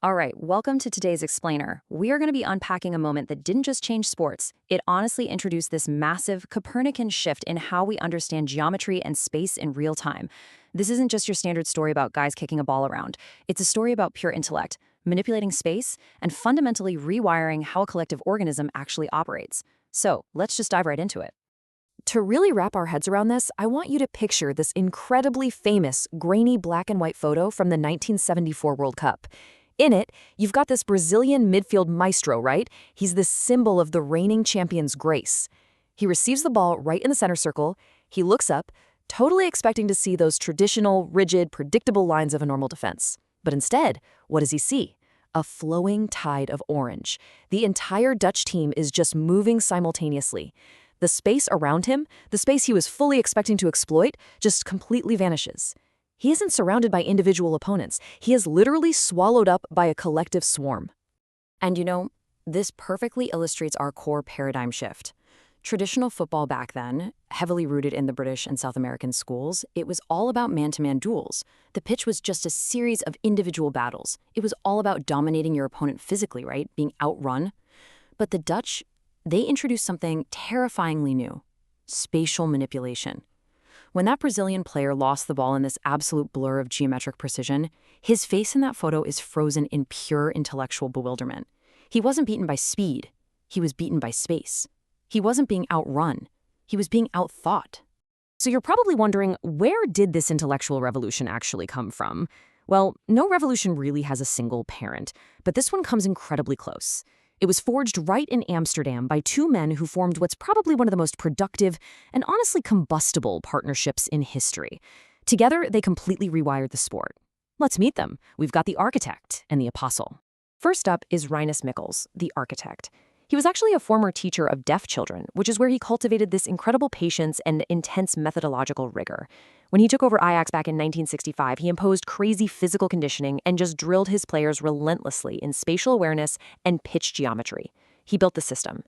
All right, welcome to today's Explainer. We are going to be unpacking a moment that didn't just change sports. It honestly introduced this massive Copernican shift in how we understand geometry and space in real time. This isn't just your standard story about guys kicking a ball around. It's a story about pure intellect, manipulating space, and fundamentally rewiring how a collective organism actually operates. So let's just dive right into it. To really wrap our heads around this, I want you to picture this incredibly famous, grainy black and white photo from the 1974 World Cup. In it, you've got this Brazilian midfield maestro, right? He's the symbol of the reigning champion's grace. He receives the ball right in the center circle. He looks up, totally expecting to see those traditional, rigid, predictable lines of a normal defense. But instead, what does he see? A flowing tide of orange. The entire Dutch team is just moving simultaneously. The space around him, the space he was fully expecting to exploit, just completely vanishes. He isn't surrounded by individual opponents. He is literally swallowed up by a collective swarm. And this perfectly illustrates our core paradigm shift. Traditional football back then, heavily rooted in the British and South American schools, it was all about man-to-man duels. The pitch was just a series of individual battles. It was all about dominating your opponent physically, right? Being outrun. But the Dutch, they introduced something terrifyingly new: spatial manipulation. When that Brazilian player lost the ball in this absolute blur of geometric precision, his face in that photo is frozen in pure intellectual bewilderment. He wasn't beaten by speed. He was beaten by space. He wasn't being outrun. He was being outthought. So you're probably wondering, where did this intellectual revolution actually come from? Well, no revolution really has a single parent, but this one comes incredibly close. It was forged right in Amsterdam by two men who formed what's probably one of the most productive and honestly combustible partnerships in history. Together, they completely rewired the sport. Let's meet them. We've got the architect and the apostle. First up is Rinus Michels, the architect. He was actually a former teacher of deaf children, which is where he cultivated this incredible patience and intense methodological rigor. When he took over Ajax back in 1965, he imposed crazy physical conditioning and just drilled his players relentlessly in spatial awareness and pitch geometry. He built the system.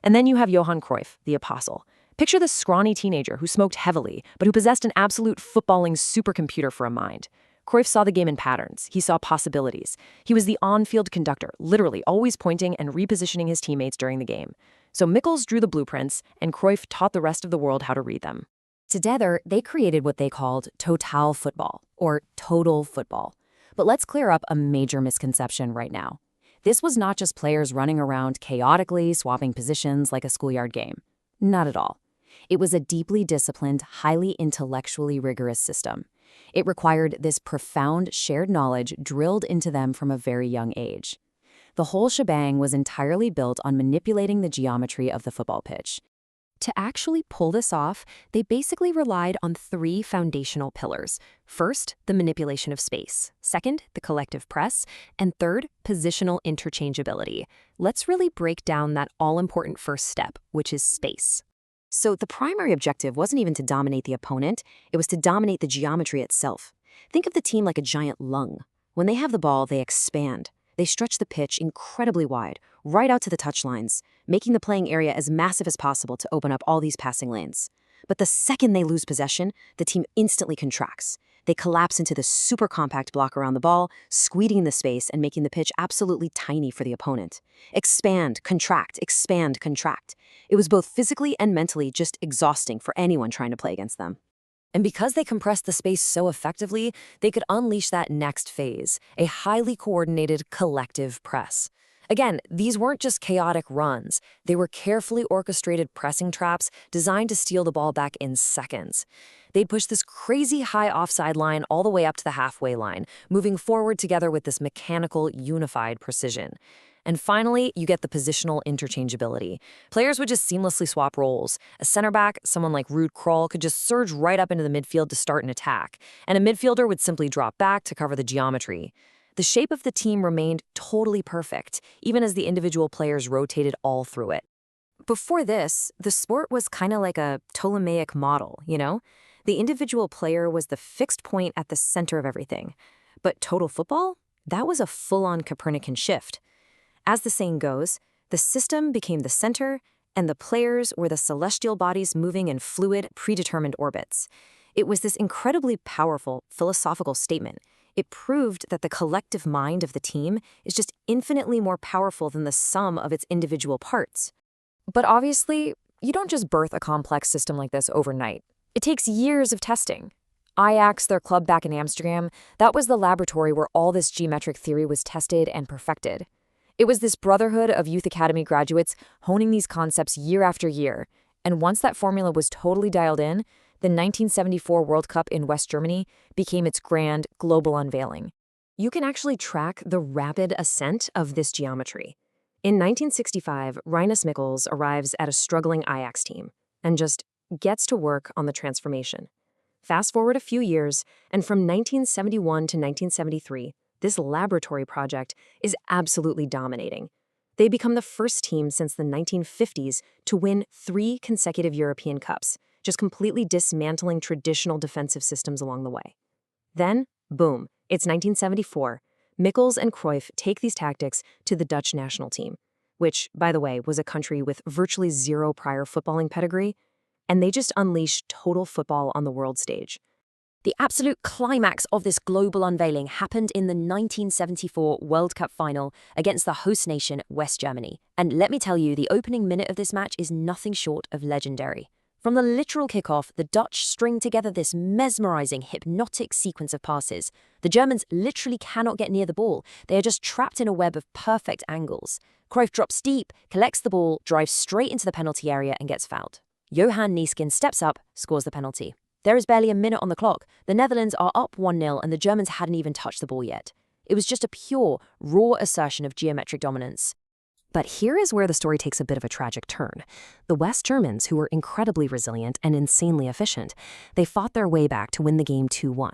And then you have Johan Cruyff, the apostle. Picture this scrawny teenager who smoked heavily, but who possessed an absolute footballing supercomputer for a mind. Cruyff saw the game in patterns. He saw possibilities. He was the on-field conductor, literally always pointing and repositioning his teammates during the game. So Michels drew the blueprints, and Cruyff taught the rest of the world how to read them. Together, they created what they called total football, or total football. But let's clear up a major misconception right now. This was not just players running around chaotically, swapping positions like a schoolyard game. Not at all. It was a deeply disciplined, highly intellectually rigorous system. It required this profound shared knowledge drilled into them from a very young age. The whole shebang was entirely built on manipulating the geometry of the football pitch. To actually pull this off, they basically relied on three foundational pillars. First, the manipulation of space. Second, the collective press. And third, positional interchangeability. Let's really break down that all-important first step, which is space. So the primary objective wasn't even to dominate the opponent, it was to dominate the geometry itself. Think of the team like a giant lung. When they have the ball, they expand. They stretch the pitch incredibly wide, right out to the touchlines, making the playing area as massive as possible to open up all these passing lanes. But the second they lose possession, the team instantly contracts. They collapse into this super compact block around the ball, squeezing the space and making the pitch absolutely tiny for the opponent. Expand, contract, expand, contract. It was both physically and mentally just exhausting for anyone trying to play against them. And because they compressed the space so effectively, they could unleash that next phase, a highly coordinated collective press. Again, these weren't just chaotic runs. They were carefully orchestrated pressing traps designed to steal the ball back in seconds. They'd push this crazy high offside line all the way up to the halfway line, moving forward together with this mechanical, unified precision. And finally, you get the positional interchangeability. Players would just seamlessly swap roles. A center back, someone like Ruud Krol, could just surge right up into the midfield to start an attack, and a midfielder would simply drop back to cover the geometry. The shape of the team remained totally perfect, even as the individual players rotated all through it. Before this, the sport was kind of like a Ptolemaic model, The individual player was the fixed point at the center of everything. But total football? That was a full-on Copernican shift. As the saying goes, the system became the center, and the players were the celestial bodies moving in fluid, predetermined orbits. It was this incredibly powerful philosophical statement. It proved that the collective mind of the team is just infinitely more powerful than the sum of its individual parts. But obviously, you don't just birth a complex system like this overnight. It takes years of testing. Ajax, their club back in Amsterdam, that was the laboratory where all this geometric theory was tested and perfected. It was this brotherhood of youth academy graduates honing these concepts year after year, and once that formula was totally dialed in, the 1974 World Cup in West Germany became its grand global unveiling. You can actually track the rapid ascent of this geometry. In 1965, Rinus Michels arrives at a struggling Ajax team and just gets to work on the transformation. Fast forward a few years, and from 1971 to 1973, this laboratory project is absolutely dominating. They become the first team since the 1950s to win 3 consecutive European Cups, just completely dismantling traditional defensive systems along the way. Then, boom, it's 1974. Michels and Cruyff take these tactics to the Dutch national team, which, by the way, was a country with virtually zero prior footballing pedigree, and they just unleash total football on the world stage. The absolute climax of this global unveiling happened in the 1974 World Cup final against the host nation, West Germany. And let me tell you, the opening minute of this match is nothing short of legendary. From the literal kickoff, the Dutch string together this mesmerizing, hypnotic sequence of passes. The Germans literally cannot get near the ball. They are just trapped in a web of perfect angles. Cruyff drops deep, collects the ball, drives straight into the penalty area and gets fouled. Johan steps up, scores the penalty. There is barely a minute on the clock. The Netherlands are up 1-0 and the Germans hadn't even touched the ball yet. It was just a pure, raw assertion of geometric dominance. But here is where the story takes a bit of a tragic turn. The West Germans, who were incredibly resilient and insanely efficient, they fought their way back to win the game 2-1.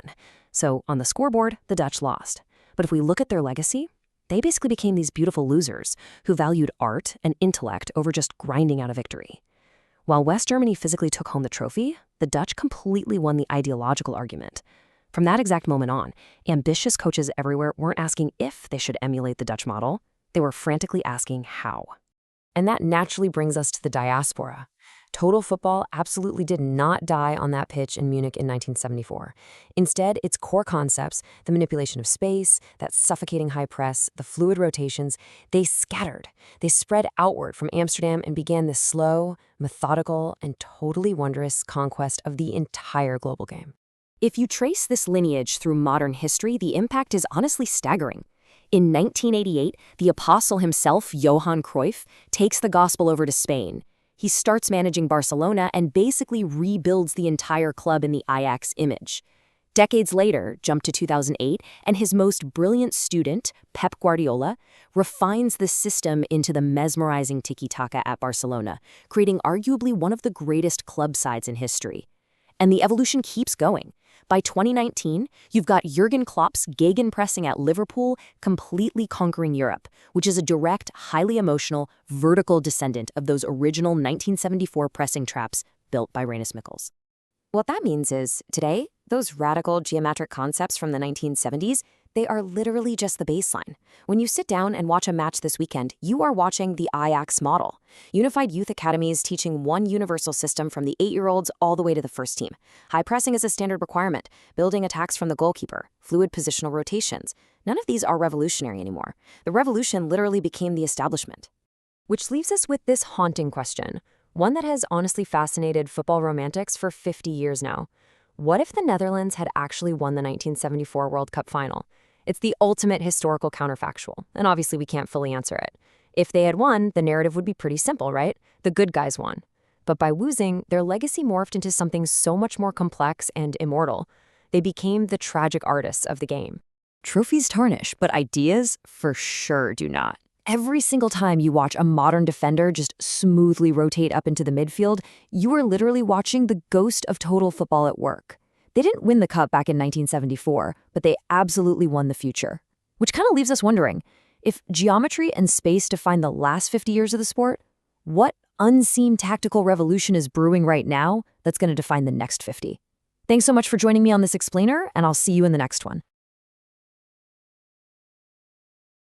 So on the scoreboard, the Dutch lost. But if we look at their legacy, they basically became these beautiful losers who valued art and intellect over just grinding out a victory. While West Germany physically took home the trophy, the Dutch completely won the ideological argument. From that exact moment on, ambitious coaches everywhere weren't asking if they should emulate the Dutch model. They were frantically asking how. And that naturally brings us to the diaspora. Total football absolutely did not die on that pitch in Munich in 1974. Instead, its core concepts, the manipulation of space, that suffocating high press, the fluid rotations, they scattered. They spread outward from Amsterdam and began this slow, methodical, and totally wondrous conquest of the entire global game. If you trace this lineage through modern history, the impact is honestly staggering. In 1988, the apostle himself, Johan Cruyff, takes the gospel over to Spain. He starts managing Barcelona and basically rebuilds the entire club in the Ajax image. Decades later, jump to 2008, and his most brilliant student, Pep Guardiola, refines the system into the mesmerizing tiki-taka at Barcelona, creating arguably one of the greatest club sides in history. And the evolution keeps going. By 2019, you've got Jurgen Klopp's gegenpressing at Liverpool completely conquering Europe, which is a direct, highly emotional, vertical descendant of those original 1974 pressing traps built by Rinus Michels. What that means is, today, those radical geometric concepts from the 1970s, they are literally just the baseline. When you sit down and watch a match this weekend, you are watching the Ajax model. Unified youth academies teaching one universal system from the 8-year-olds all the way to the first team. High pressing is a standard requirement, building attacks from the goalkeeper, fluid positional rotations. None of these are revolutionary anymore. The revolution literally became the establishment. Which leaves us with this haunting question, one that has honestly fascinated football romantics for 50 years now. What if the Netherlands had actually won the 1974 World Cup final? It's the ultimate historical counterfactual, and obviously we can't fully answer it. If they had won, the narrative would be pretty simple, right? The good guys won. But by losing, their legacy morphed into something so much more complex and immortal. They became the tragic artists of the game. Trophies tarnish, but ideas for sure do not. Every single time you watch a modern defender just smoothly rotate up into the midfield, you are literally watching the ghost of total football at work. They didn't win the cup back in 1974, but they absolutely won the future. Which kind of leaves us wondering, if geometry and space define the last 50 years of the sport, what unseen tactical revolution is brewing right now that's going to define the next 50? Thanks so much for joining me on this explainer, and I'll see you in the next one.